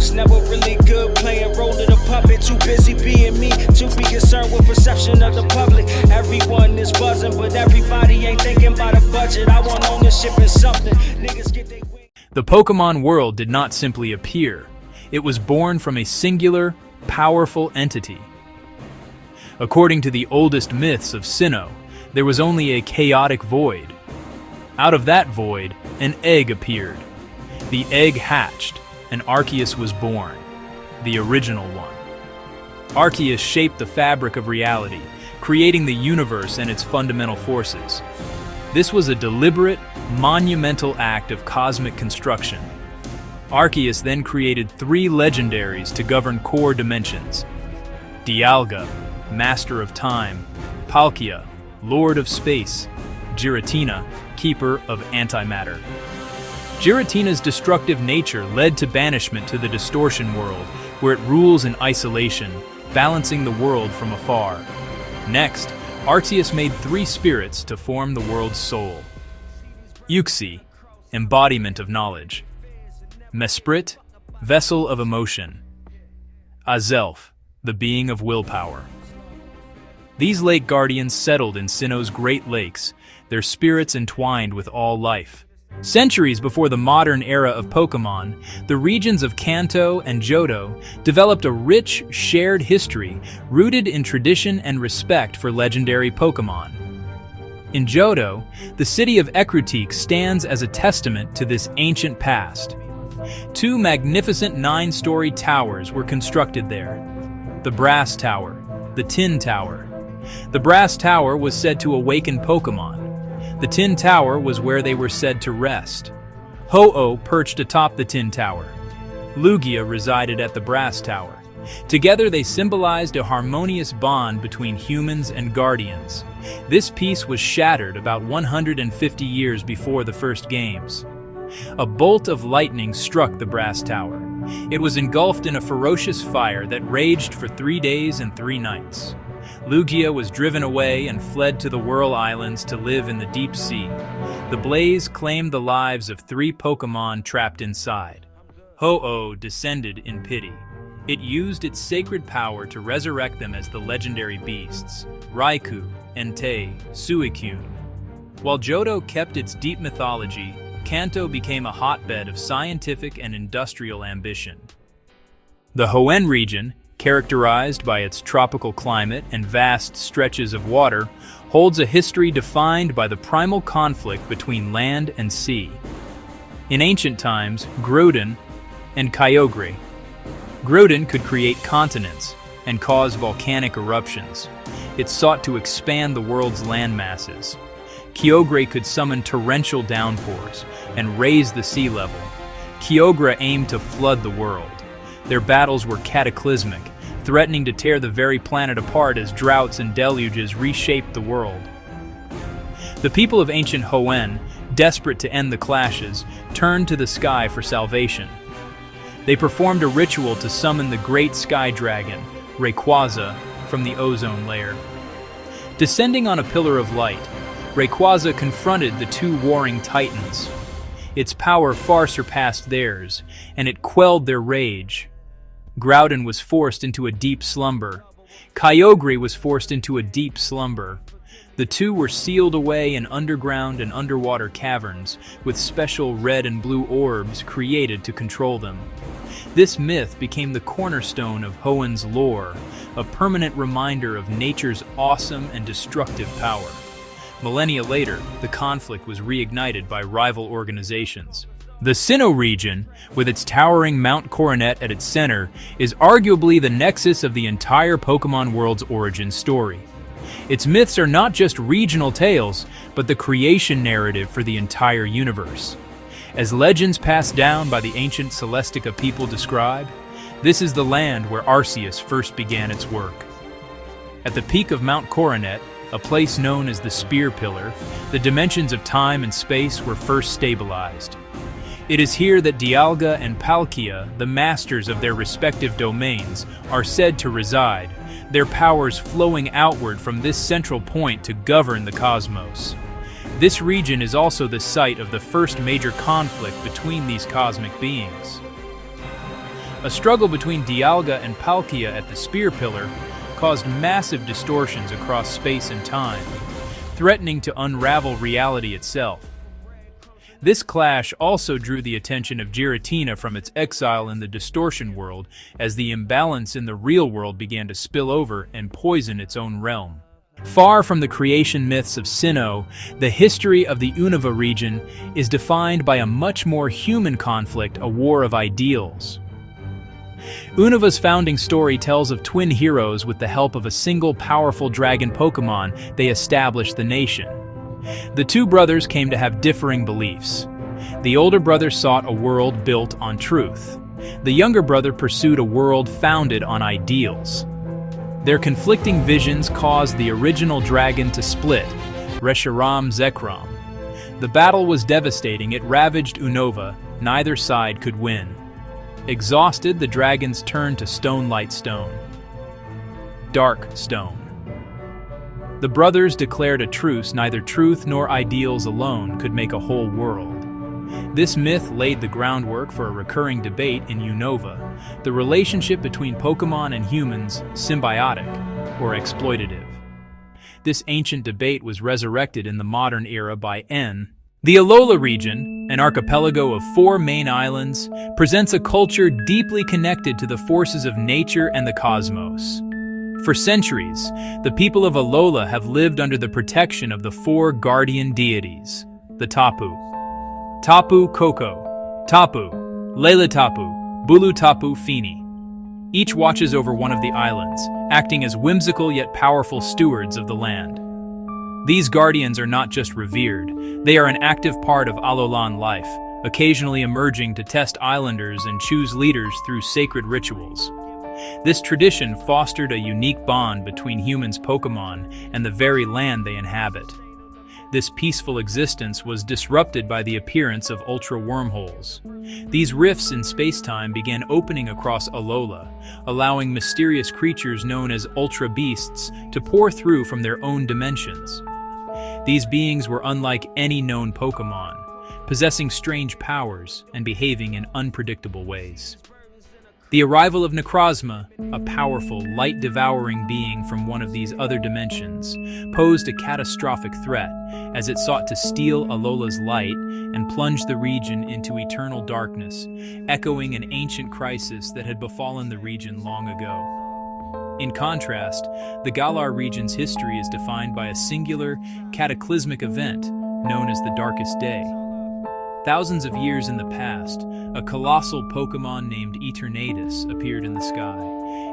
was never really good playing role of the puppet. Too busy being me to be concerned with perception of the public. Everyone is buzzing, but everybody ain't thinking about a budget. I want ownership in something. Niggas get they wings. The Pokemon world did not simply appear. It was born from a singular, powerful entity. According to the oldest myths of Sinnoh, there was only a chaotic void. Out of that void, an egg appeared. The egg hatched, and Arceus was born, the original one. Arceus shaped the fabric of reality, creating the universe and its fundamental forces. This was a deliberate, monumental act of cosmic construction. Arceus then created 3 legendaries to govern core dimensions: Dialga, Master of Time; Palkia, Lord of Space; Giratina, Keeper of Antimatter. Giratina's destructive nature led to banishment to the Distortion World, where it rules in isolation, balancing the world from afar. Next, Arceus made 3 spirits to form the world's soul: Uxie, embodiment of knowledge; Mesprit, vessel of emotion; Azelf, the being of willpower. These lake guardians settled in Sinnoh's Great Lakes, their spirits entwined with all life. Centuries before the modern era of Pokemon, the regions of Kanto and Johto developed a rich, shared history rooted in tradition and respect for legendary Pokemon. In Johto, the city of Ecruteak stands as a testament to this ancient past. 2 magnificent 9-story towers were constructed there: the Brass Tower, the Tin Tower. The Brass Tower was said to awaken Pokemon. The Tin Tower was where they were said to rest. Ho-Oh perched atop the Tin Tower. Lugia resided at the Brass Tower. Together they symbolized a harmonious bond between humans and guardians. This peace was shattered about 150 years before the first games. A bolt of lightning struck the Brass Tower. It was engulfed in a ferocious fire that raged for 3 days and 3 nights. Lugia was driven away and fled to the Whirl Islands to live in the deep sea. The blaze claimed the lives of 3 Pokemon trapped inside. Ho-Oh descended in pity. It used its sacred power to resurrect them as the legendary beasts: Raikou, Entei, Suicune. While Johto kept its deep mythology, Kanto became a hotbed of scientific and industrial ambition. The Hoenn region, characterized by its tropical climate and vast stretches of water, holds a history defined by the primal conflict between land and sea. In ancient times, Groudon and Kyogre. Groudon could create continents and cause volcanic eruptions. It sought to expand the world's land masses. Kyogre could summon torrential downpours and raise the sea level. Kyogre aimed to flood the world. Their battles were cataclysmic, threatening to tear the very planet apart as droughts and deluges reshaped the world. The people of ancient Hoenn, desperate to end the clashes, turned to the sky for salvation. They performed a ritual to summon the great sky dragon, Rayquaza, from the ozone layer. Descending on a pillar of light, Rayquaza confronted the 2 warring titans. Its power far surpassed theirs, and it quelled their rage. Groudon was forced into a deep slumber. Kyogre was forced into a deep slumber. The 2 were sealed away in underground and underwater caverns, with special red and blue orbs created to control them. This myth became the cornerstone of Hoenn's lore, a permanent reminder of nature's awesome and destructive power. Millennia later, the conflict was reignited by rival organizations. The Sinnoh region, with its towering Mount Coronet at its center, is arguably the nexus of the entire Pokemon world's origin story. Its myths are not just regional tales, but the creation narrative for the entire universe. As legends passed down by the ancient Celestica people describe, this is the land where Arceus first began its work. At the peak of Mount Coronet, a place known as the Spear Pillar, the dimensions of time and space were first stabilized. It is here that Dialga and Palkia, the masters of their respective domains, are said to reside, their powers flowing outward from this central point to govern the cosmos. This region is also the site of the first major conflict between these cosmic beings. A struggle between Dialga and Palkia at the Spear Pillar caused massive distortions across space and time, threatening to unravel reality itself. This clash also drew the attention of Giratina from its exile in the distortion world as the imbalance in the real world began to spill over and poison its own realm. Far from the creation myths of Sinnoh, the history of the Unova region is defined by a much more human conflict, a war of ideals. Unova's founding story tells of twin heroes. With the help of a single powerful dragon Pokémon, they established the nation. The two brothers came to have differing beliefs. The older brother sought a world built on truth. The younger brother pursued a world founded on ideals. Their conflicting visions caused the original dragon to split, Reshiram Zekrom. The battle was devastating. It ravaged Unova. Neither side could win. Exhausted, the dragons turned to Stone Light Stone. Dark Stone. The brothers declared a truce. Neither truth nor ideals alone could make a whole world. This myth laid the groundwork for a recurring debate in Unova: the relationship between Pokémon and humans, symbiotic or exploitative. This ancient debate was resurrected in the modern era by N. The Alola region, an archipelago of 4 main islands, presents a culture deeply connected to the forces of nature and the cosmos. For centuries, the people of Alola have lived under the protection of the 4 guardian deities: the Tapu, Tapu Koko, Tapu, Lele Tapu, Bulu Tapu Fini. Each watches over one of the islands, acting as whimsical yet powerful stewards of the land. These guardians are not just revered, they are an active part of Alolan life, occasionally emerging to test islanders and choose leaders through sacred rituals. This tradition fostered a unique bond between humans' Pokémon and the very land they inhabit. This peaceful existence was disrupted by the appearance of ultra wormholes. These rifts in space-time began opening across Alola, allowing mysterious creatures known as ultra beasts to pour through from their own dimensions. These beings were unlike any known Pokémon, possessing strange powers and behaving in unpredictable ways. The arrival of Necrozma, a powerful, light-devouring being from one of these other dimensions, posed a catastrophic threat as it sought to steal Alola's light and plunge the region into eternal darkness, echoing an ancient crisis that had befallen the region long ago. In contrast, the Galar region's history is defined by a singular, cataclysmic event known as the Darkest Day. Thousands of years in the past, a colossal Pokémon named Eternatus appeared in the sky,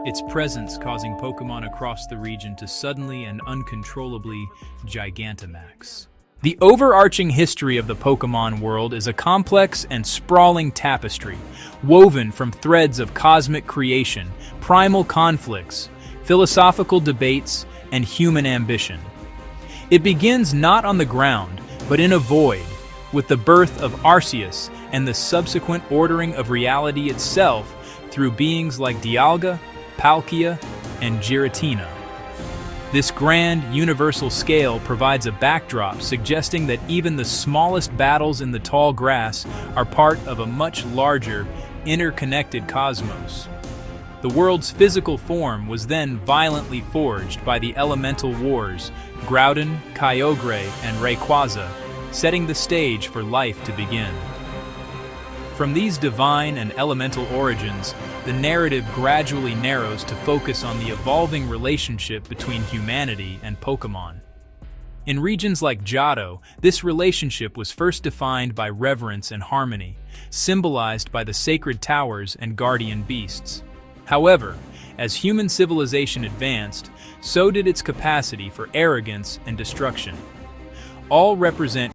its presence causing Pokémon across the region to suddenly and uncontrollably Gigantamax. The overarching history of the Pokémon world is a complex and sprawling tapestry, woven from threads of cosmic creation, primal conflicts, philosophical debates, and human ambition. It begins not on the ground, but in a void, with the birth of Arceus and the subsequent ordering of reality itself through beings like Dialga, Palkia, and Giratina. This grand, universal scale provides a backdrop suggesting that even the smallest battles in the tall grass are part of a much larger, interconnected cosmos. The world's physical form was then violently forged by the elemental wars, Groudon, Kyogre, and Rayquaza, setting the stage for life to begin. From these divine and elemental origins, the narrative gradually narrows to focus on the evolving relationship between humanity and Pokémon. In regions like Johto, this relationship was first defined by reverence and harmony, symbolized by the sacred towers and guardian beasts. However, as human civilization advanced, so did its capacity for arrogance and destruction. All represent